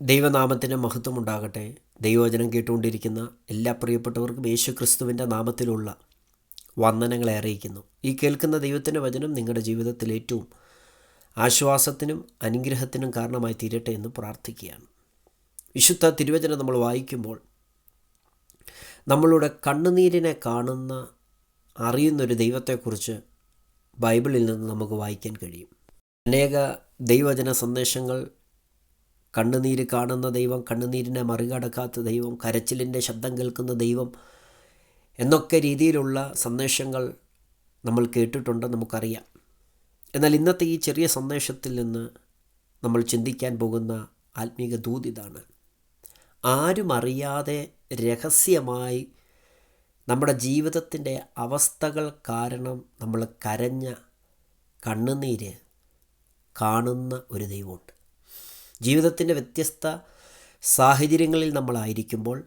ദൈവനാമത്തിന് മഹത്വമുണ്ടാകട്ടെ. ദൈവവചനം കേട്ടുകൊണ്ടിരിക്കുന്ന എല്ലാ പ്രിയപ്പെട്ടവർക്കും യേശു ക്രിസ്തുവിൻ്റെ നാമത്തിലുള്ള വന്ദനങ്ങളെ അറിയിക്കുന്നു. ഈ കേൾക്കുന്ന ദൈവത്തിൻ്റെ വചനം നിങ്ങളുടെ ജീവിതത്തിൽ ഏറ്റവും ആശ്വാസത്തിനും അനുഗ്രഹത്തിനും കാരണമായി തീരട്ടെ എന്ന് പ്രാർത്ഥിക്കുകയാണ്. വിശുദ്ധ തിരുവചനം നമ്മൾ വായിക്കുമ്പോൾ നമ്മളുടെ കണ്ണുനീരിനെ കാണുന്ന അറിയുന്നൊരു ദൈവത്തെക്കുറിച്ച് ബൈബിളിൽ നിന്ന് നമുക്ക് വായിക്കാൻ കഴിയും. അനേക ദൈവവചന സന്ദേശങ്ങൾ കണ്ണുനീര് കാണുന്ന ദൈവം, കണ്ണുനീരിനെ മറികടക്കാത്ത ദൈവം, കരച്ചിലിൻ്റെ ശബ്ദം കേൾക്കുന്ന ദൈവം എന്നൊക്കെ രീതിയിലുള്ള സന്ദേശങ്ങൾ നമ്മൾ കേട്ടിട്ടുണ്ട്, നമുക്കറിയാം. എന്നാൽ ഇന്നത്തെ ഈ ചെറിയ സന്ദേശത്തിൽ നിന്ന് നമ്മൾ ചിന്തിക്കാൻ പോകുന്ന ആത്മീക ദൂത് ഇതാണ്: ആരും അറിയാതെ രഹസ്യമായി നമ്മുടെ ജീവിതത്തിൻ്റെ അവസ്ഥകൾ കാരണം നമ്മൾ കരഞ്ഞ കണ്ണുനീര് കാണുന്ന ഒരു ദൈവമുണ്ട്. ജീവിതത്തിൻ്റെ വ്യത്യസ്ത സാഹചര്യങ്ങളിൽ നമ്മളായിരിക്കുമ്പോൾ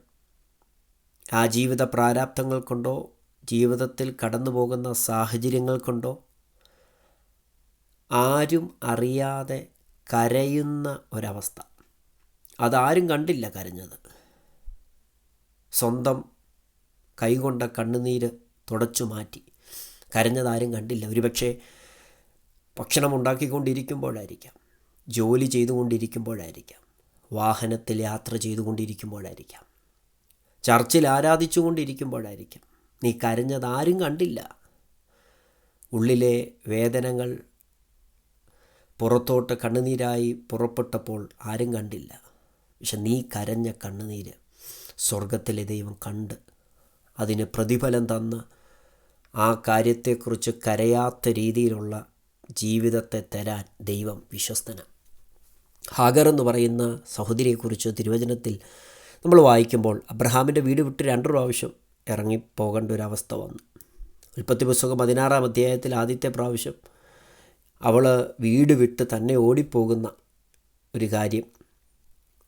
ആ ജീവിത പ്രാരാബ്ധങ്ങൾ കൊണ്ടോ ജീവിതത്തിൽ കടന്നു പോകുന്ന സാഹചര്യങ്ങൾ കൊണ്ടോ ആരും അറിയാതെ കരയുന്ന ഒരവസ്ഥ, അതാരും കണ്ടില്ല കരഞ്ഞത്. സ്വന്തം കൈകൊണ്ട കണ്ണുനീര് തുടച്ചു മാറ്റി കരഞ്ഞതാരും കണ്ടില്ല. ഒരുപക്ഷെ ഭക്ഷണം ഉണ്ടാക്കിക്കൊണ്ടിരിക്കുമ്പോഴായിരിക്കാം, ജോലി ചെയ്തുകൊണ്ടിരിക്കുമ്പോഴായിരിക്കാം, വാഹനത്തിൽ യാത്ര ചെയ്തുകൊണ്ടിരിക്കുമ്പോഴായിരിക്കാം, ചർച്ചിൽ ആരാധിച്ചു കൊണ്ടിരിക്കുമ്പോഴായിരിക്കാം. നീ കരഞ്ഞത് ആരും കണ്ടില്ല. ഉള്ളിലെ വേദനകൾ പുറത്തോട്ട് കണ്ണുനീരായി പുറപ്പെട്ടപ്പോൾ ആരും കണ്ടില്ല. പക്ഷെ നീ കരഞ്ഞ കണ്ണുനീര് സ്വർഗത്തിലെ ദൈവം കണ്ട് അതിന് പ്രതിഫലം തന്ന് ആ കാര്യത്തെക്കുറിച്ച് കരയാത്ത രീതിയിലുള്ള ജീവിതത്തെ തരാൻ ദൈവം വിശ്വസ്തനാണ്. ഹാഗർ എന്ന് പറയുന്ന സഹോദരിയെക്കുറിച്ച് തിരുവചനത്തിൽ നമ്മൾ വായിക്കുമ്പോൾ അബ്രഹാമിൻ്റെ വീട് വിട്ട് 2 പ്രാവശ്യം ഇറങ്ങിപ്പോകേണ്ട ഒരവസ്ഥ വന്നു. ഉൽപ്പത്തി പുസ്തകം 16-ാം അധ്യായത്തിൽ ആദ്യത്തെ പ്രാവശ്യം അവൾ വീട് വിട്ട് തന്നെ ഓടിപ്പോകുന്ന ഒരു കാര്യം,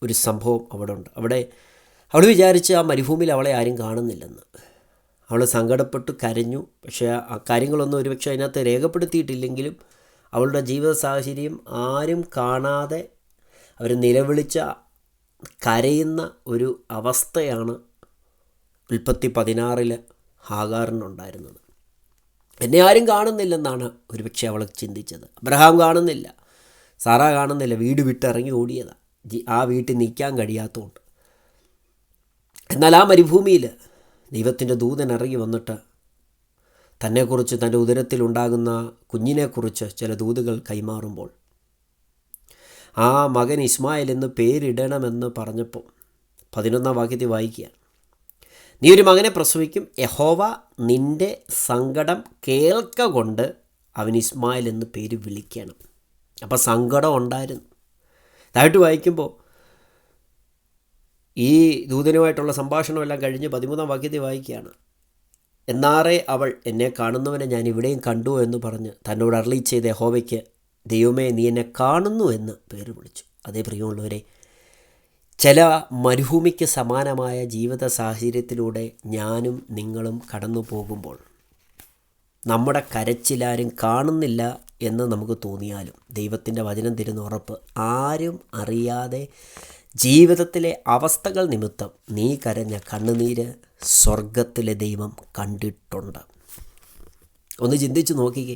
ഒരു സംഭവം അവിടെ ഉണ്ട്. അവൾ വിചാരിച്ച് ആ മരുഭൂമിയിൽ അവളെ ആരും കാണുന്നില്ലെന്ന്. അവൾ സങ്കടപ്പെട്ടു കരഞ്ഞു. പക്ഷേ ആ കാര്യങ്ങളൊന്നും ഒരുപക്ഷെ അതിനകത്ത് രേഖപ്പെടുത്തിയിട്ടില്ലെങ്കിലും അവളുടെ ജീവിത സാഹചര്യം ആരും കാണാതെ അവർ നിലവിളിച്ച കരയുന്ന ഒരു അവസ്ഥയാണ് ഉൽപ്പത്തി 16 ഹാഗാറിനുണ്ടായിരുന്നത്. എന്നെ ആരും കാണുന്നില്ലെന്നാണ് ഒരുപക്ഷെ അവൾ ചിന്തിച്ചത്. അബ്രഹാം കാണുന്നില്ല, സാറ കാണുന്നില്ല, വീട് വിട്ടിറങ്ങി ഓടിയതാണ്, ആ വീട്ടിൽ നിൽക്കാൻ കഴിയാത്തതുകൊണ്ട്. എന്നാൽ ആ മരുഭൂമിയിൽ ദൈവത്തിൻ്റെ ദൂതൻ ഇറങ്ങി വന്നിട്ട് തന്നെക്കുറിച്ച്, തൻ്റെ ഉദരത്തിലുണ്ടാകുന്ന കുഞ്ഞിനെക്കുറിച്ച് ചില ദൂതുകൾ കൈമാറുമ്പോൾ ആ മകൻ ഇസ്മായിൽ എന്ന് പേരിടണമെന്ന് പറഞ്ഞപ്പോൾ 11-ാം വാക്യത്തിൽ വായിക്കുക: നീ ഒരു മകനെ പ്രസവിക്കും, യഹോവ നിൻ്റെ സങ്കടം കേൾക്ക കൊണ്ട് അവൻ ഇസ്മായിൽ എന്ന് പേര് വിളിക്കണം. അപ്പോൾ സങ്കടം ഉണ്ടായിരുന്നു. ഇതായിട്ട് വായിക്കുമ്പോൾ ഈ ദൂതനുമായിട്ടുള്ള സംഭാഷണമെല്ലാം കഴിഞ്ഞ് 13-ാം വാക്യത്തിൽ വായിക്കുകയാണ്: എന്നാറേ അവൾ എന്നെ കാണുന്നവനെ ഞാൻ ഇവിടെയും കണ്ടു എന്ന് പറഞ്ഞ് തന്നോട് അരുളി ചെയ്ത യഹോവയ്ക്ക്, ദൈവമേ നീ എന്നെ കാണുന്നു എന്ന് പേര് വിളിച്ചു. അതേ പ്രിയമുള്ളവരെ, ചില മരുഭൂമിക്ക് സമാനമായ ജീവിത സാഹചര്യത്തിലൂടെ ഞാനും നിങ്ങളും കടന്നു പോകുമ്പോൾ നമ്മുടെ കരച്ചിലാരും കാണുന്നില്ല എന്ന് നമുക്ക് തോന്നിയാലും ദൈവത്തിൻ്റെ വചനം തരുന്ന ഉറപ്പ്, ആരും അറിയാതെ ജീവിതത്തിലെ അവസ്ഥകൾ നിമിത്തം നീ കരഞ്ഞ കണ്ണുനീര് സ്വർഗത്തിലെ ദൈവം കണ്ടിട്ടുണ്ട്. ഒന്ന് ചിന്തിച്ച് നോക്കിക്കേ.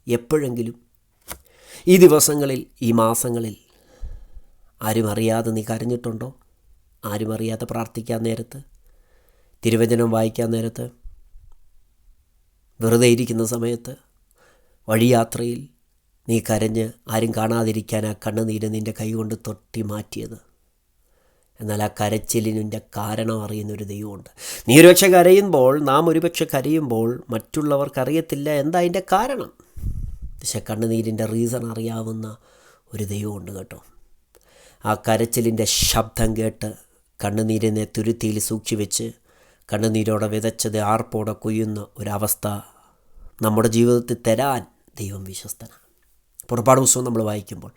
എപ്പോഴെങ്കിലും ഈ ദിവസങ്ങളിൽ, ഈ മാസങ്ങളിൽ ആരും അറിയാതെ നീ കരഞ്ഞിട്ടുണ്ടോ? ആരും അറിയാതെ പ്രാർത്ഥിക്കാൻ നേരത്ത്, തിരുവചനം വായിക്കാൻ നേരത്ത്, വെറുതെ ഇരിക്കുന്ന സമയത്ത്, വഴിയാത്രയിൽ നീ കരഞ്ഞ് ആരും കാണാതിരിക്കാൻ ആ കണ്ണുനീര് നിൻ്റെ കൈകൊണ്ട് തൊട്ടി മാറ്റിയത്. എന്നാൽ ആ കരച്ചിലിൻ്റെ കാരണം അറിയുന്നൊരു ദൈവമുണ്ട്. നീ ഒരുപക്ഷെ കരയുമ്പോൾ, നാം ഒരുപക്ഷെ കരയുമ്പോൾ മറ്റുള്ളവർക്കറിയത്തില്ല എന്താ അതിൻ്റെ കാരണം. പക്ഷെ കണ്ണുനീരിൻ്റെ റീസൺ അറിയാവുന്ന ഒരു ദൈവമുണ്ട് കേട്ടോ. ആ കരച്ചിലിൻ്റെ ശബ്ദം കേട്ട് കണ്ണുനീരിനെ തുരുത്തിയിൽ സൂക്ഷിച്ച് വെച്ച് കണ്ണുനീരോടെ വിതച്ചത് ആർപ്പോടെ കൊയ്യുന്ന ഒരവസ്ഥ നമ്മുടെ ജീവിതത്തിൽ തരാൻ ദൈവം വിശ്വസ്തനാണ്. പുറപ്പാട് പുസ്തകം നമ്മൾ വായിക്കുമ്പോൾ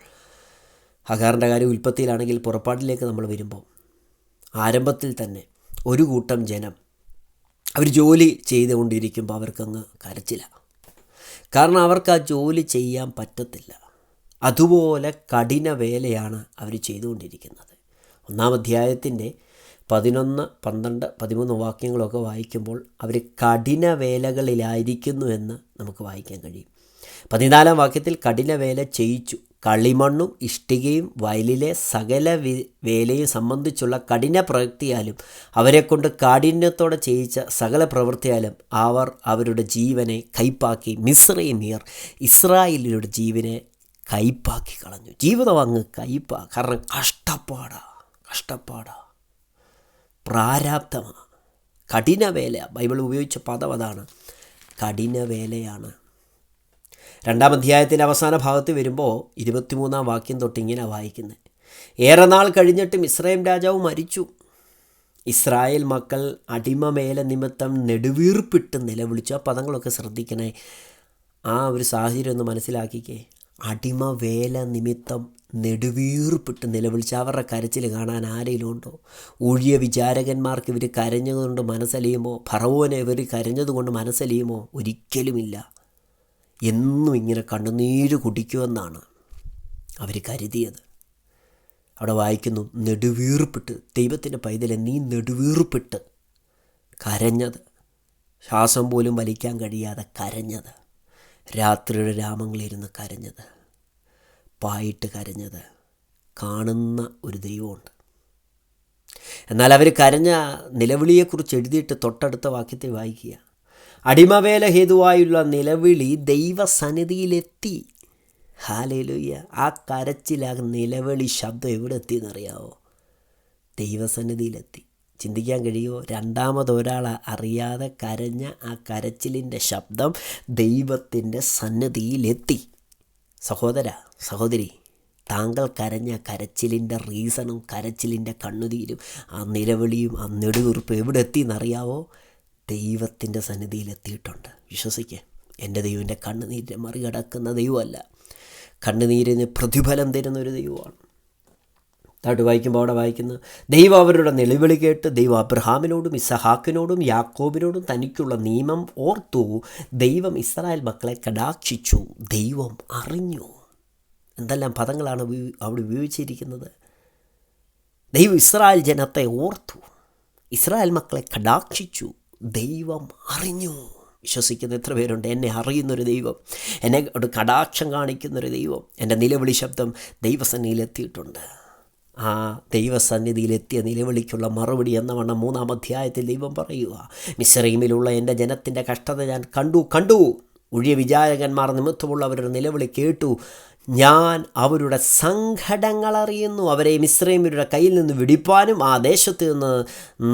ഹാഗാറിൻ്റെ കാര്യം ഉൽപ്പത്തിയിലാണെങ്കിൽ പുറപ്പാടിലേക്ക് നമ്മൾ വരുമ്പോൾ ആരംഭത്തിൽ തന്നെ ഒരു കൂട്ടം ജനം അവർ ജോലി ചെയ്തുകൊണ്ടിരിക്കുമ്പോൾ അവർക്കങ്ങ് കരച്ചില്ല. കാരണം അവർക്ക് ആ ജോലി ചെയ്യാൻ പറ്റത്തില്ല. അതുപോലെ കഠിന വേലയാണ് അവർ ചെയ്തുകൊണ്ടിരിക്കുന്നത്. 1-ാം അധ്യായത്തിൻ്റെ 11, 12, 13 വാക്യങ്ങളൊക്കെ വായിക്കുമ്പോൾ അവർ കഠിന വേലകളിലായിരിക്കുന്നു എന്ന് നമുക്ക് വായിക്കാൻ കഴിയും. 14-ാം വാക്യത്തിൽ കഠിന വേല ചെയ്യിച്ചു, കളിമണ്ണും ഇഷ്ടികയും വയലിലെ സകല വേലയും സംബന്ധിച്ചുള്ള കഠിന പ്രവൃത്തിയാലും അവരെക്കൊണ്ട് കാഠിന്യത്തോടെ ചെയ്യിച്ച സകല പ്രവൃത്തിയാലും അവർ അവരുടെ ജീവനെ കയ്പാക്കി. മിസ്രയീമ്യർ ഇസ്രായേലിയുടെ ജീവനെ കയ്പാക്കി കളഞ്ഞു. ജീവിതം അങ്ങ് കയ്പാ. കാരണം കഷ്ടപ്പാടാ, പ്രാരാബ്ധമാണ്, കഠിന വേല. ബൈബിൾ ഉപയോഗിച്ച പദം അതാണ്, കഠിന വേലയാണ്. 2-ാം അധ്യായത്തിൻ്റെ അവസാന ഭാഗത്ത് വരുമ്പോൾ 23-ാം വാക്യം തൊട്ട് ഇങ്ങനെ വായിക്കുന്നത്: ഏറെ നാൾ കഴിഞ്ഞിട്ട് മിസ്രയീം രാജാവ് മരിച്ചു. ഇസ്രായേൽ മക്കൾ അടിമവേല നിമിത്തം നെടുവീർപ്പിട്ട് നിലവിളിച്ചു. ആ പദങ്ങളൊക്കെ ശ്രദ്ധിക്കണേ. ആ ഒരു സാഹചര്യം ഒന്ന് മനസ്സിലാക്കിക്കേ. അടിമവേല നിമിത്തം നെടുവീർപ്പിട്ട് നിലവിളിച്ച് അവരുടെ കരച്ചിൽ കാണാൻ ആരെങ്കിലും ഉണ്ടോ? ഊഴിയ വിചാരകന്മാർക്ക് ഇവർ കരഞ്ഞതുകൊണ്ട് മനസ്സലിയുമോ? ഫറവോനെ ഇവർ കരഞ്ഞതുകൊണ്ട് മനസ്സലിയുമോ? ഒരിക്കലുമില്ല. എന്നും ഇങ്ങനെ കണ്ണുനീര് കുടിക്കുമെന്നാണ് അവർ കരുതിയത്. അവിടെ വായിക്കുന്നു, നെടുവീർപ്പിട്ട്. ദൈവത്തിൻ്റെ പൈതലെ, നീ നെടുവീർപ്പിട്ട് കരഞ്ഞത്, ശ്വാസം പോലും വലിക്കാൻ കഴിയാതെ കരഞ്ഞത്, രാത്രിയുടെ രാമങ്ങളിരുന്ന് കരഞ്ഞത്, പായിട്ട് കരഞ്ഞത് കാണുന്ന ഒരു ദൈവമുണ്ട്. എന്നാൽ അവർ കരഞ്ഞ നിലവിളിയെക്കുറിച്ച് എഴുതിയിട്ട് തൊട്ടടുത്ത വാക്യത്തെ വായിക്കുക. അടിമവേല ഹേതുവായുള്ള നിലവിളി ദൈവസന്നിധിയിലെത്തി. ഹല്ലേലൂയ. ആ കരച്ചിൽ, ആ നിലവിളി ശബ്ദം എവിടെ എത്തിയെന്നറിയാവോ? ദൈവസന്നിധിയിലെത്തി. ചിന്തിക്കാൻ കഴിയുമോ? രണ്ടാമതൊരാൾ അറിയാതെ കരഞ്ഞ ആ കരച്ചിലിൻ്റെ ശബ്ദം ദൈവത്തിൻ്റെ സന്നിധിയിലെത്തി. സഹോദര, സഹോദരി, താങ്കൾ കരഞ്ഞ കരച്ചിലിൻ്റെ റീസണും കരച്ചിലിൻ്റെ കണ്ണുനീരും ആ നിലവിളിയും ആ നെടുവീർപ്പും എവിടെ എത്തിയെന്നറിയാവോ? ദൈവത്തിൻ്റെ സന്നിധിയിലെത്തിയിട്ടുണ്ട്. വിശ്വസിക്കുക. എൻ്റെ ദൈവം എൻ്റെ കണ്ണുനീരിനെ മറികടക്കുന്ന ദൈവമല്ല, കണ്ണുനീരിന് പ്രതിഫലം തരുന്നൊരു ദൈവമാണ്. താട്ട് വായിക്കുമ്പോൾ അവിടെ വായിക്കുന്നത്, ദൈവം അവരുടെ നിലവിളി കേട്ട് ദൈവം അബ്രഹാമിനോടും ഇസഹാക്കിനോടും യാക്കോബിനോടും തനിക്കുള്ള നിയമം ഓർത്തു. ദൈവം ഇസ്രായേൽ മക്കളെ കടാക്ഷിച്ചു. ദൈവം അറിഞ്ഞു. എന്തെല്ലാം പദങ്ങളാണ് അവിടെ ഉപയോഗിച്ചിരിക്കുന്നത്. ദൈവം ഇസ്രായേൽ ജനത്തെ ഓർത്തു, ഇസ്രായേൽ മക്കളെ കടാക്ഷിച്ചു, ദൈവം അറിഞ്ഞു. വിശ്വസിക്കുന്ന എത്ര പേരുണ്ട്? എന്നെ അറിയുന്നൊരു ദൈവം, എന്നെ കടാക്ഷം കാണിക്കുന്നൊരു ദൈവം. എൻ്റെ നിലവിളി ശബ്ദം ദൈവസന്നിധിയിലെത്തിയിട്ടുണ്ട്. ആ ദൈവസന്നിധിയിലെത്തിയ നിലവിളിക്കുള്ള മറുപടി എന്നവണ്ണം 3-ാം അധ്യായത്തിൽ ദൈവം പറയുക, മിസ്രയീമിലുള്ള എൻ്റെ ജനത്തിൻ്റെ കഷ്ടത ഞാൻ കണ്ടു. ഊഴിയ വിചാരകന്മാർ നിമിത്തമുള്ള അവരുടെ നിലവിളി കേട്ടു. ഞാൻ അവരുടെ സങ്കടങ്ങൾ അറിയുന്നു. അവരെ മിസ്രയീമ്യരുടെ കയ്യിൽ നിന്ന് വിടിപ്പാനും ആ ദേശത്ത് നിന്ന്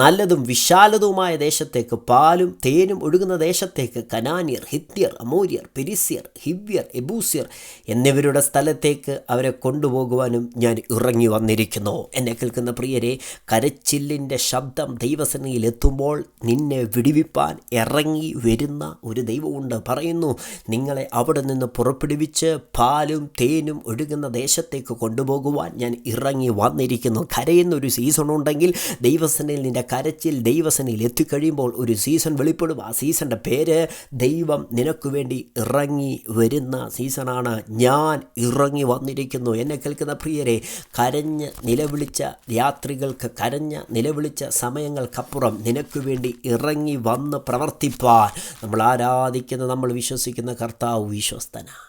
നല്ലതും വിശാലതുമായ ദേശത്തേക്ക്, പാലും തേനും ഒഴുകുന്ന ദേശത്തേക്ക്, കനാന്യർ, ഹിത്യർ, അമോര്യർ, പെരിസ്യർ, ഹിവ്യർ, എബൂസ്യർ എന്നിവരുടെ സ്ഥലത്തേക്ക് അവരെ കൊണ്ടുപോകുവാനും ഞാൻ ഇറങ്ങി വന്നിരിക്കുന്നു. എന്നെ കേൾക്കുന്ന പ്രിയരെ, കരച്ചില്ലിൻ്റെ ശബ്ദം ദൈവസന്നിധിയിൽ എത്തുമ്പോൾ നിന്നെ വിടിവിപ്പാൻ ഇറങ്ങി വരുന്ന ഒരു ദൈവമുണ്ട്. പറയുന്നു, നിങ്ങളെ അവിടെ നിന്ന് പുറപ്പെടുവിച്ച് പാലും തേനും ഒഴുകുന്ന ദേശത്തേക്ക് കൊണ്ടുപോകുവാൻ ഞാൻ ഇറങ്ങി വന്നിരിക്കുന്നു. കരയുന്നൊരു സീസൺ ഉണ്ടെങ്കിൽ ദൈവസന്നിധിയിൽ നിൻ്റെ കരച്ചിൽ ദൈവസന്നിധിയിൽ എത്തിക്കഴിയുമ്പോൾ ഒരു സീസൺ വെളിപ്പെടും. ആ സീസണിൻ്റെ പേര് ദൈവം നിനക്ക് വേണ്ടി ഇറങ്ങി വരുന്ന സീസണാണ്. ഞാൻ ഇറങ്ങി വന്നിരിക്കുന്നു. എന്നെ കേൾക്കുന്ന പ്രിയരെ, കരഞ്ഞ് നിലവിളിച്ച രാത്രികൾക്ക്, കരഞ്ഞ നിലവിളിച്ച സമയങ്ങൾക്കപ്പുറം നിനക്ക് വേണ്ടി ഇറങ്ങി വന്ന് പ്രവർത്തിപ്പാൻ നമ്മൾ ആരാധിക്കുന്ന, നമ്മൾ വിശ്വസിക്കുന്ന കർത്താവ് വിശ്വസ്തനാണ്.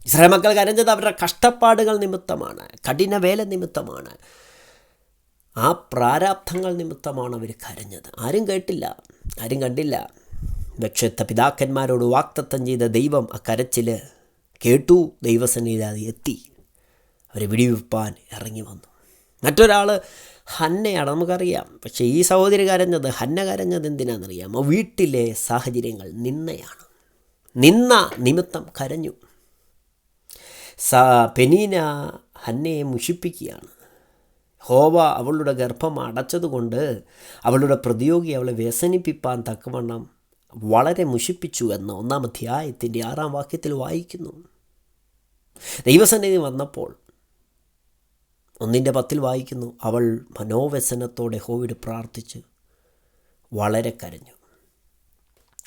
ഇസ്രായേൽ മക്കൾ കരഞ്ഞത് അവരുടെ കഷ്ടപ്പാടുകൾ നിമിത്തമാണ്, കഠിന വേല നിമിത്തമാണ്, ആ പ്രാരാബ്ധങ്ങൾ നിമിത്തമാണ് അവർ കരഞ്ഞത്. ആരും കേട്ടില്ല, ആരും കണ്ടില്ല. പക്ഷേ പിതാക്കന്മാരോട് വാഗ്ദത്തം ചെയ്ത ദൈവം ആ കരച്ചിൽ കേട്ടു. ദൈവസന്നിധിയിൽ അത് എത്തി. അവരെ വിടിവിപ്പാൻ ഇറങ്ങി വന്നു. മറ്റൊരാൾ ഹന്നയാണ്, നമുക്കറിയാം. പക്ഷേ ഈ സഹോദരി കരഞ്ഞത്, ഹന്ന കരഞ്ഞത് എന്തിനാണെന്നറിയാമോ? വീട്ടിലെ സാഹചര്യങ്ങൾ നിന്നയാണ്. നിന്ന നിമിത്തം കരഞ്ഞു. പെനീന ഹന്നയെ മുഷിപ്പിക്കുകയാണ്. യഹോവ അവളുടെ ഗർഭം അടച്ചതുകൊണ്ട് അവളുടെ പ്രതിയോഗി അവളെ വ്യസനിപ്പിപ്പാൻ തക്കവണ്ണം വളരെ മുഷിപ്പിച്ചു എന്ന് 1-ാം അധ്യായത്തിൻ്റെ 6-ാം വാക്യത്തിൽ വായിക്കുന്നു. ദൈവസന്നിധി വന്നപ്പോൾ 1:10 വായിക്കുന്നു, അവൾ മനോവ്യസനത്തോടെ യഹോവയോട് പ്രാർത്ഥിച്ച് വളരെ കരഞ്ഞു.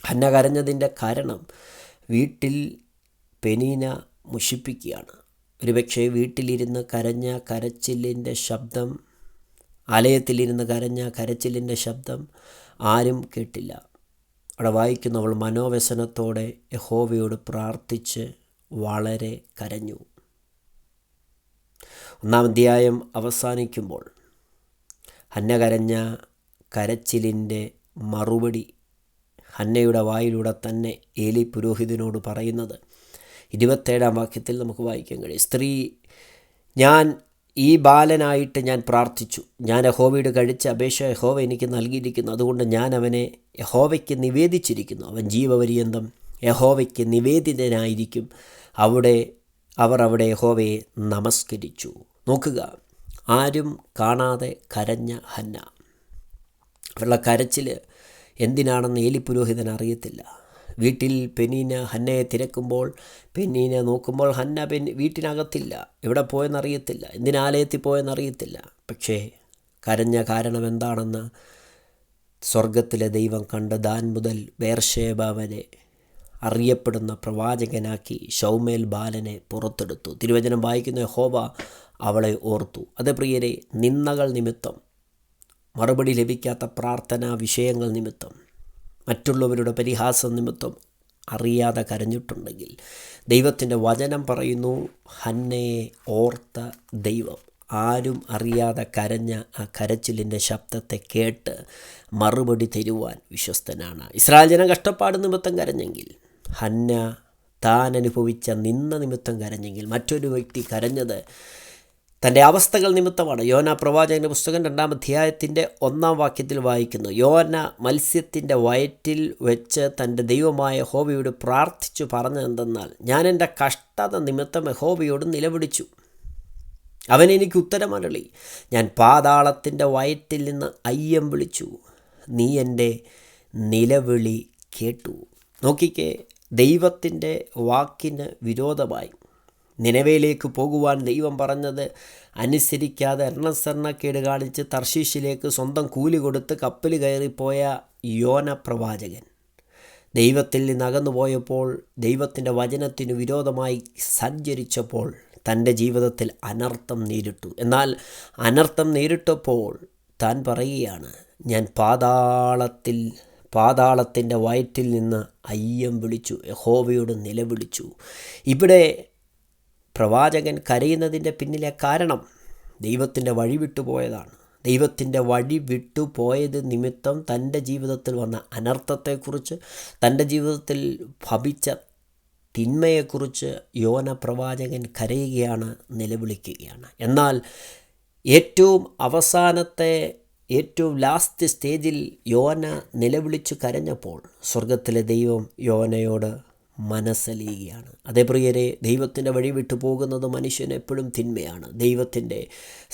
ഹന്ന കരഞ്ഞതിൻ്റെ കാരണം വീട്ടിൽ പെനീന മുഷിപ്പിക്കുകയാണ്. ഒരുപക്ഷെ വീട്ടിലിരുന്ന് കരഞ്ഞ കരച്ചിലിൻ്റെ ശബ്ദം ആലയത്തിലിരുന്ന് കരഞ്ഞ കരച്ചിലിൻ്റെ ശബ്ദം ആരും കേട്ടില്ല. അവിടെ വായിക്കുന്നു, അവൾ മനോവ്യസനത്തോടെ യഹോവയോട് പ്രാർത്ഥിച്ച് വളരെ കരഞ്ഞു. 1-ാം അധ്യായം അവസാനിക്കുമ്പോൾ ഹന്ന കരഞ്ഞ കരച്ചിലിൻ്റെ മറുപടി ഹന്നയുടെ വായിലൂടെ തന്നെ ഏലി പുരോഹിതനോട് പറയുന്നത് 27-ാം വാക്യത്തിൽ നമുക്ക് വായിക്കാൻ കഴിയും. സ്ത്രീ, ഞാൻ ഈ ബാലനായിട്ട് ഞാൻ പ്രാർത്ഥിച്ചു. ഞാൻ യഹോവയോട് കഴിച്ച അപേക്ഷ യഹോവ എനിക്ക് നൽകിയിരിക്കുന്നു. അതുകൊണ്ട് ഞാൻ അവനെ യഹോവയ്ക്ക് നിവേദിച്ചിരിക്കുന്നു. അവൻ ജീവപര്യന്തം യഹോവയ്ക്ക് നിവേദിതനായിരിക്കും. അവർ അവിടെ യഹോവയെ നമസ്കരിച്ചു. നോക്കുക, ആരും കാണാതെ കരഞ്ഞ ഹന്ന. അവളുടെ കരച്ചിൽ എന്തിനാണെന്ന് ഏലി പുരോഹിതൻ അറിയത്തില്ല. വീട്ടിൽ പെനീന ഹന്നയെ തിരക്കുമ്പോൾ പെനീന നോക്കുമ്പോൾ ഹന്ന വീട്ടിനകത്തില്ല. എവിടെ പോയെന്നറിയത്തില്ല, എന്തിനാലയത്തിൽ പോയെന്നറിയത്തില്ല. പക്ഷേ കരഞ്ഞ കാരണം എന്താണെന്ന് സ്വർഗത്തിലെ ദൈവം കണ്ട് ദാൻ മുതൽ ബേർഷേബ വരെ അറിയപ്പെടുന്ന പ്രവാചകനാക്കി ശൗമേൽ ബാലനെ പുറത്തെടുത്തു. തിരുവചനം വായിക്കുന്ന യഹോവ അവളെ ഓർത്തു. അത് പ്രിയരെ, നിന്ദകൾ നിമിത്തം, മറുപടി ലഭിക്കാത്ത പ്രാർത്ഥനാ വിഷയങ്ങൾ നിമിത്തം, മറ്റുള്ളവരുടെ പരിഹാസം നിമിത്തം അറിയാതെ കരഞ്ഞിട്ടുണ്ടെങ്കിൽ ദൈവത്തിൻ്റെ വചനം പറയുന്നു, ഹന്നയെ ഓർത്ത ദൈവം ആരും അറിയാതെ കരഞ്ഞ ആ കരച്ചിലിൻ്റെ ശബ്ദത്തെ കേട്ട് മറുപടി തരുവാൻ വിശ്വസ്തനാണ്. ഇസ്രായേൽ ജനം കഷ്ടപ്പാട് നിമിത്തം കരഞ്ഞെങ്കിൽ, ഹന്ന താൻ അനുഭവിച്ച നിന്ദ നിമിത്തം കരഞ്ഞെങ്കിൽ, മറ്റൊരു വ്യക്തി കരഞ്ഞത് തൻ്റെ അവസ്ഥകൾ നിമിത്തമാണ്. യോന പ്രവാചകൻ്റെ പുസ്തകം 2-ാം അധ്യായത്തിൻ്റെ 1-ാം വാക്യത്തിൽ വായിക്കുന്നു, യോന മത്സ്യത്തിൻ്റെ വയറ്റിൽ വെച്ച് തൻ്റെ ദൈവമായ യഹോവയോട് പ്രാർത്ഥിച്ചു പറഞ്ഞതെന്തെന്നാൽ, ഞാൻ എൻ്റെ കഷ്ടത നിമിത്തം യഹോവയോട് നിലവിളിച്ചു, അവൻ എനിക്ക് ഉത്തരമരുളി. ഞാൻ പാതാളത്തിൻ്റെ വയറ്റിൽ നിന്ന് അയ്യം വിളിച്ചു, നീ എൻ്റെ നിലവിളി കേട്ടു. നോക്കിക്കേ, ദൈവത്തിൻ്റെ വാക്കിന് വിരോധമായി നിനവയിലേക്ക് പോകുവാൻ ദൈവം പറഞ്ഞത് അനുസരിക്കാതെ അനുസരണക്കേട് കാണിച്ച് തർശീശിലേക്ക് സ്വന്തം കൂലി കൊടുത്ത് കപ്പൽ കയറിപ്പോയ യോന പ്രവാചകൻ ദൈവത്തിൽ നിന്ന് അകന്നു പോയപ്പോൾ, ദൈവത്തിൻ്റെ വചനത്തിന് വിരോധമായി സഞ്ചരിച്ചപ്പോൾ തൻ്റെ ജീവിതത്തിൽ അനർത്ഥം നേരിട്ടു. എന്നാൽ അനർത്ഥം നേരിട്ടപ്പോൾ താൻ പറയുകയാണ്, ഞാൻ പാതാളത്തിൻ്റെ വയറ്റിൽ നിന്ന് അയ്യം വിളിച്ചു, യഹോവയോട് നിലവിളിച്ചു. ഇവിടെ പ്രവാചകൻ കരയുന്നതിൻ്റെ പിന്നിലെ കാരണം ദൈവത്തിൻ്റെ വഴി വിട്ടുപോയതാണ്. ദൈവത്തിൻ്റെ വഴി വിട്ടുപോയത് നിമിത്തം തൻ്റെ ജീവിതത്തിൽ വന്ന അനർത്ഥത്തെക്കുറിച്ച്, തൻ്റെ ജീവിതത്തിൽ ഭവിച്ച തിന്മയെക്കുറിച്ച് യോന പ്രവാചകൻ കരയുകയാണ്, നിലവിളിക്കുകയാണ്. എന്നാൽ ഏറ്റവും അവസാനത്തെ, ഏറ്റവും ലാസ്റ്റ് സ്റ്റേജിൽ യോന നിലവിളിച്ചു കരഞ്ഞപ്പോൾ സ്വർഗത്തിലെ ദൈവം യോനയോട് മനസ്സലിയുകയാണ്. അതേ പ്രിയരെ, ദൈവത്തിൻ്റെ വഴി വിട്ടു പോകുന്നത് മനുഷ്യന് എപ്പോഴും തിന്മയാണ്. ദൈവത്തിൻ്റെ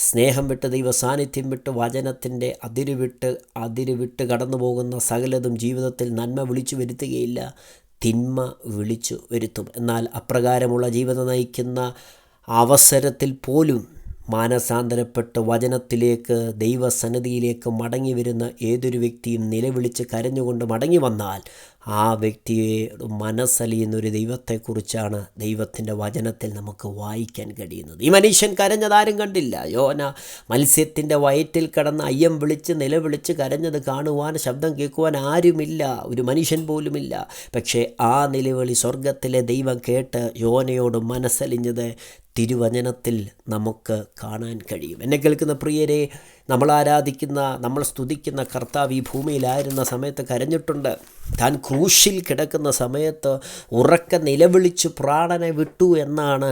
സ്നേഹം വിട്ട്, ദൈവ സാന്നിധ്യം വിട്ട്, വചനത്തിൻ്റെ അതിരുവിട്ട് കടന്നു പോകുന്ന സകലതും ജീവിതത്തിൽ നന്മ വിളിച്ചു വരുത്തുകയില്ല, തിന്മ വിളിച്ചു വരുത്തും. എന്നാൽ അപ്രകാരമുള്ള ജീവിതം നയിക്കുന്ന അവസരത്തിൽ പോലും മാനസാന്തരപ്പെട്ട് വചനത്തിലേക്ക്, ദൈവസന്നിധിയിലേക്ക് മടങ്ങി വരുന്ന ഏതൊരു വ്യക്തിയും നിലവിളിച്ച് കരഞ്ഞുകൊണ്ട് മടങ്ങി വന്നാൽ ആ വ്യക്തിയെ മനസ്സലിയുന്നൊരു ദൈവത്തെക്കുറിച്ചാണ് ദൈവത്തിൻ്റെ വചനത്തിൽ നമുക്ക് വായിക്കാൻ കഴിയുന്നത്. ഈ മനുഷ്യൻ കരഞ്ഞതാരും കണ്ടില്ല. യോന മത്സ്യത്തിൻ്റെ വയറ്റിൽ കിടന്ന് അയ്യം വിളിച്ച് നിലവിളിച്ച് കരഞ്ഞത് കാണുവാൻ, ശബ്ദം കേൾക്കുവാൻ ആരുമില്ല, ഒരു മനുഷ്യൻ പോലുമില്ല. പക്ഷേ ആ നിലവിളി സ്വർഗത്തിലെ ദൈവം കേട്ട് യോനയോട് മനസ്സലിഞ്ഞത് തിരുവചനത്തിൽ നമുക്ക് കാണാൻ കഴിയും. എന്നെ കേൾക്കുന്ന പ്രിയരെ, നമ്മൾ ആരാധിക്കുന്ന, നമ്മൾ സ്തുതിക്കുന്ന കർത്താവ് ഈ ഭൂമിയിലായിരുന്ന സമയത്ത് കരഞ്ഞിട്ടുണ്ട്. താൻ ക്രൂശിൽ കിടക്കുന്ന സമയത്ത് ഉറക്കെ നിലവിളിച്ചു പ്രാണനെ വിട്ടു എന്നാണ്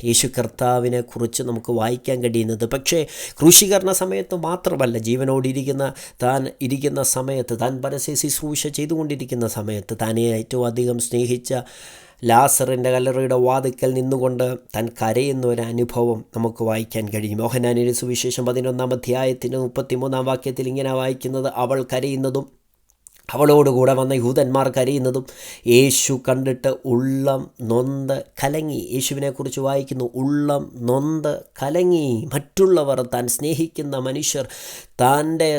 യേശു കർത്താവിനെ കുറിച്ച് നമുക്ക് വായിക്കാൻ കഴിയുന്നത്. പക്ഷേ ക്രൂശീകരണ സമയത്ത് മാത്രമല്ല, ജീവനോടിരിക്കുന്ന താൻ ഇരിക്കുന്ന സമയത്ത്, താൻ പരസ്യ ശുശ്രൂഷ ചെയ്തുകൊണ്ടിരിക്കുന്ന സമയത്ത്, താനെ ഏറ്റവും അധികം സ്നേഹിച്ച ലാസറിൻ്റെ കല്ലറയുടെ വാതിക്കൽ നിന്നുകൊണ്ട് താൻ കരയുന്ന ഒരു അനുഭവം നമുക്ക് വായിക്കാൻ കഴിയും. യോഹന്നാന്റെ സുവിശേഷം 11-ാം അധ്യായത്തിൻ്റെ 33-ാം വാക്യത്തിൽ ഇങ്ങനെ വായിക്കുന്നത്, അവൾ കരയുന്നതും അവളോടുകൂടെ വന്ന യഹൂദന്മാർ കരയുന്നതും യേശു കണ്ടിട്ട് ഉള്ളം നൊന്ത് കലങ്ങി. യേശുവിനെക്കുറിച്ച് വായിക്കുന്നു, ഉള്ളം നൊന്ത് കലങ്ങി. മറ്റുള്ളവർ, താൻ സ്നേഹിക്കുന്ന മനുഷ്യർ, തൻ്റെ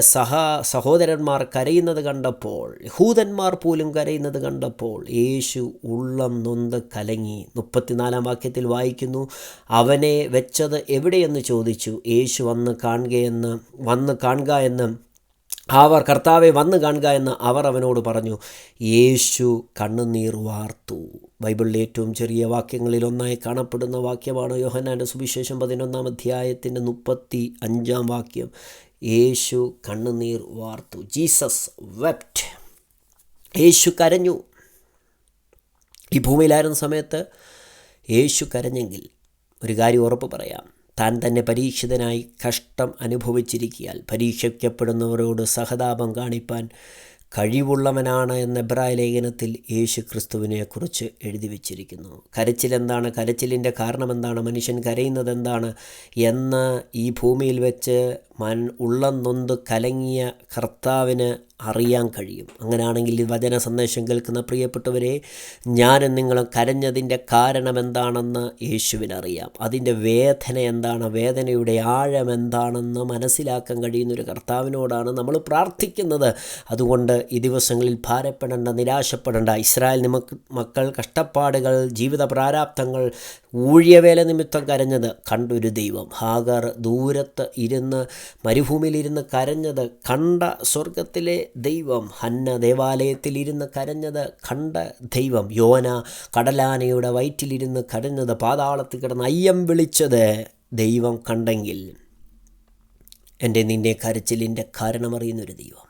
സഹോദരന്മാർ കരയുന്നത് കണ്ടപ്പോൾ, യഹൂദന്മാർ പോലും കരയുന്നത് കണ്ടപ്പോൾ യേശു ഉള്ളം നൊന്ത് കലങ്ങി. 34 വാക്യത്തിൽ വായിക്കുന്നു, അവനെ വെച്ചത് എവിടെയെന്ന് ചോദിച്ചു. യേശു വന്ന് കാണുക എന്ന് അവർ, കർത്താവെ വന്ന് കാണുക എന്ന് അവർ അവനോട് പറഞ്ഞു. യേശു കണ്ണുനീർ വാർത്തു. ബൈബിളിലെ ഏറ്റവും ചെറിയ വാക്യങ്ങളിൽ ഒന്നായി കാണപ്പെടുന്ന വാക്യമാണ് യോഹന്നാൻ്റെ സുവിശേഷം 11-ാം അധ്യായത്തിൻ്റെ 35-ാം വാക്യം. യേശു കണ്ണുനീർ വാർത്തു. Jesus wept. യേശു കരഞ്ഞു. ഈ ഭൂമിയിലായിരുന്ന സമയത്ത് യേശു കരഞ്ഞെങ്കിൽ ഒരു കാര്യം ഉറപ്പ് പറയാം, താൻ തന്നെ പരീക്ഷിതനായി കഷ്ടം അനുഭവിച്ചിരിക്കിയാൽ പരീക്ഷിക്കപ്പെടുന്നവരോട് സഹതാപം കാണിപ്പാൻ കഴിവുള്ളവനാണ് എന്ന എബ്രായ ലേഖനത്തിൽ യേശു ക്രിസ്തുവിനെക്കുറിച്ച് എഴുതി വച്ചിരിക്കുന്നു. കരച്ചിലെന്താണ്, കരച്ചിലിൻ്റെ കാരണമെന്താണ്, മനുഷ്യൻ കരയുന്നത് എന്താണ് എന്ന് ഈ ഭൂമിയിൽ വെച്ച് ഉള്ളം നൊന്ത് കലങ്ങിയ കർത്താവിന് അറിയാൻ കഴിയും. അങ്ങനെയാണെങ്കിൽ ഈ വചന സന്ദേശം കേൾക്കുന്ന പ്രിയപ്പെട്ടവരെ, ഞാനും നിങ്ങളും കരഞ്ഞതിൻ്റെ കാരണം എന്താണെന്ന് യേശുവിനറിയാം. അതിൻ്റെ വേദന എന്താണ്, വേദനയുടെ ആഴം എന്താണെന്ന് മനസ്സിലാക്കാൻ കഴിയുന്നൊരു കർത്താവിനോടാണ് നമ്മൾ പ്രാർത്ഥിക്കുന്നത്. അതുകൊണ്ട് ഈ ദിവസങ്ങളിൽ ഭാരപ്പെടേണ്ട, നിരാശപ്പെടേണ്ട. ഇസ്രായേൽ മക്കൾ കഷ്ടപ്പാടുകൾ, ജീവിത പ്രാരാബ്ധങ്ങൾ, ഊഴിയവേല നിമിത്തം കരഞ്ഞത് കണ്ടൊരു ദൈവം. ഹാഗർ ദൂരത്ത് ഇരുന്ന് മരുഭൂമിയിലിരുന്ന് കരഞ്ഞത് കണ്ട സ്വർഗത്തിലെ ദൈവം. ഹന്ന ദേവാലയത്തിലിരുന്ന് കരഞ്ഞത് കണ്ട ദൈവം. യോന കടലാനയുടെ വയറ്റിലിരുന്ന് കരഞ്ഞത്, പാതാളത്തിൽ കിടന്ന് അയ്യം വിളിച്ചത് ദൈവം കണ്ടെങ്കിൽ, എൻ്റെ നിൻ്റെ കരച്ചിലിൻ്റെ കാരണമറിയുന്നൊരു ദൈവം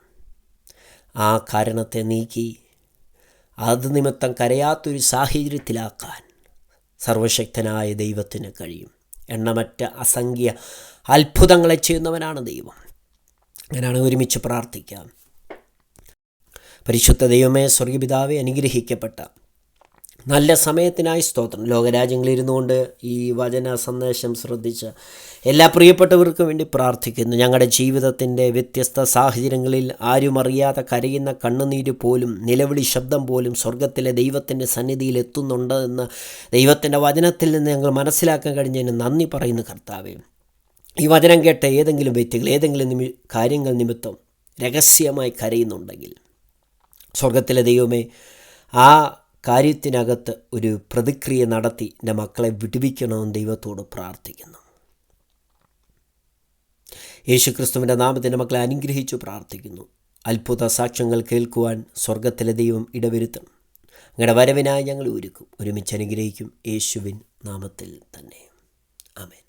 ആ കാരണത്തെ നീക്കി അത് നിമിത്തം കരയാത്തൊരു സാഹചര്യത്തിലാക്കാൻ സർവശക്തനായ ദൈവത്തിന് കഴിയും. എണ്ണമറ്റ അസംഖ്യ അത്ഭുതങ്ങളെ ചെയ്യുന്നവനാണ് ദൈവം. അങ്ങനെയാണ് ഒരുമിച്ച് പ്രാർത്ഥിക്കാം. പരിശുദ്ധ ദൈവമേ, സ്വർഗപിതാവേ, അനുഗ്രഹിക്കപ്പെട്ട നല്ല സമയത്തിനായി സ്തോത്രം. ലോകരാജ്യങ്ങളിലിരുന്നുകൊണ്ട് ഈ വചന സന്ദേശം ശ്രദ്ധിച്ച എല്ലാ പ്രിയപ്പെട്ടവർക്കും വേണ്ടി പ്രാർത്ഥിക്കുന്നു. ഞങ്ങളുടെ ജീവിതത്തിൻ്റെ വ്യത്യസ്ത സാഹചര്യങ്ങളിൽ ആരും അറിയാതെ കരയുന്ന കണ്ണുനീര് പോലും, നിലവിളി ശബ്ദം പോലും സ്വർഗത്തിലെ ദൈവത്തിൻ്റെ സന്നിധിയിൽ എത്തുന്നുണ്ട് എന്ന് ദൈവത്തിൻ്റെ വചനത്തിൽ നിന്ന് ഞങ്ങൾ മനസ്സിലാക്കാൻ കഴിഞ്ഞതിന് നന്ദി പറയുന്നു കർത്താവേ. ഈ വചനം കേട്ട ഏതെങ്കിലും വ്യക്തികൾ ഏതെങ്കിലും കാര്യങ്ങൾ നിമിത്തം രഹസ്യമായി കരയുന്നുണ്ടെങ്കിൽ, സ്വർഗത്തിലെ ദൈവമേ, ആ കാര്യത്തിനകത്ത് ഒരു പ്രതിക്രിയ നടത്തി എൻ്റെ മക്കളെ വിടുവിക്കണമെന്ന് ദൈവത്തോട് പ്രാർത്ഥിക്കുന്നു. യേശുക്രിസ്തുവിൻ്റെ നാമത്തിൻ്റെ മക്കളെ അനുഗ്രഹിച്ചു പ്രാർത്ഥിക്കുന്നു. അത്ഭുത സാക്ഷ്യങ്ങൾ കേൾക്കുവാൻ സ്വർഗത്തിലെ ദൈവം ഇടവരുത്തണം. അങ്ങയുടെ വരവിനായി ഞങ്ങൾ ഒരുക്കും. ഒരുമിച്ച് അനുഗ്രഹിക്കും യേശുവിൻ നാമത്തിൽ തന്നെ. ആമേൻ.